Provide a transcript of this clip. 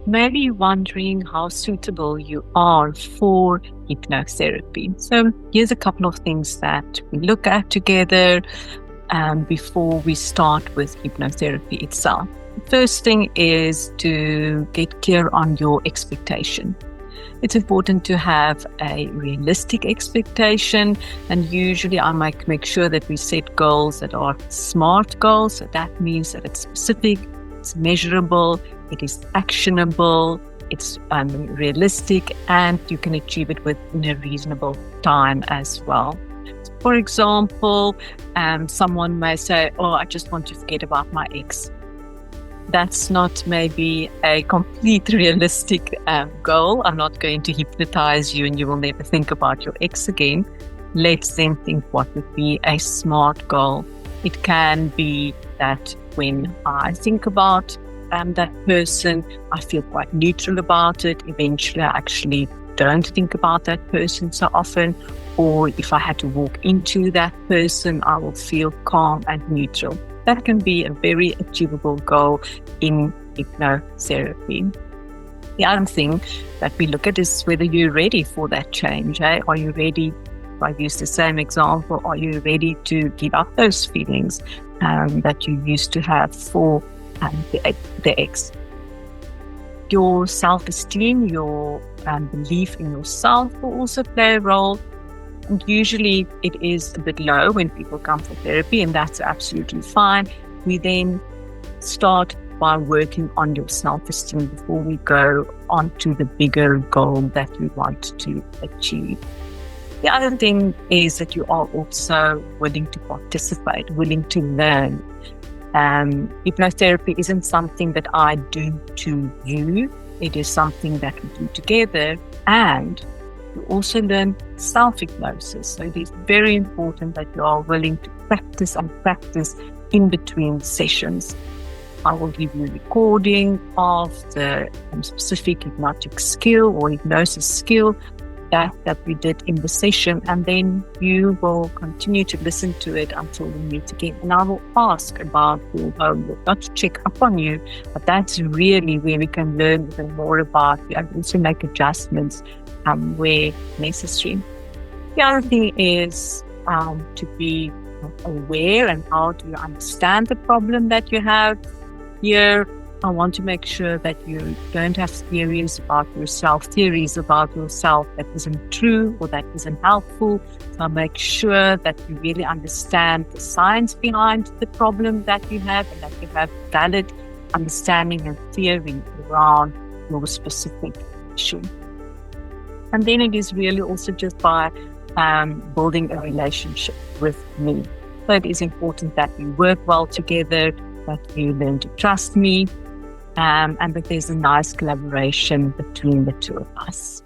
Maybe you're wondering how suitable you are for hypnotherapy. So here's a couple of things that we look at together before we start with hypnotherapy itself. The first thing is to get clear on your expectation. It's important to have a realistic expectation, and usually I make sure that we set goals that are SMART goals. So that means that it's specific, it's measurable, it is actionable, it's realistic, and you can achieve it within a reasonable time as well. For example, someone may say, "Oh, I just want to forget about my ex." That's not maybe a complete realistic goal. I'm not going to hypnotize you and you will never think about your ex again. Let's then think what would be a SMART goal. It can be that when I think about that person, I feel quite neutral about it. Eventually, I actually don't think about that person so often. Or if I had to walk into that person, I will feel calm and neutral. That can be a very achievable goal in hypnotherapy. The other thing that we look at is whether you're ready for that change. Are you ready? If I use the same example, are you ready to give up those feelings that you used to have for the ex? Your self-esteem, your belief in yourself will also play a role. And usually it is a bit low when people come for therapy, and that's absolutely fine. We then start by working on your self-esteem before we go on to the bigger goal that we want to achieve. The other thing is that you are also willing to participate, willing to learn. Hypnotherapy isn't something that I do to you. It is something that we do together, and you also learn self-hypnosis. So it is very important that you are willing to practice in between sessions. I will give you a recording of the specific hypnotic skill or hypnosis skill that we did in the session, and then you will continue to listen to it until we meet again. And I will ask about your homework, not to check up on you, but that's really where we can learn even more about you and also make adjustments where necessary. The other thing is to be aware and how to understand the problem that you have. Here, I want to make sure that you don't have theories about yourself that isn't true or that isn't helpful. So make sure that you really understand the science behind the problem that you have, and that you have valid understanding and theory around your specific issue. And then it is really also just by building a relationship with me. So it is important that we work well together, that you learn to trust me, and that there's a nice collaboration between the two of us.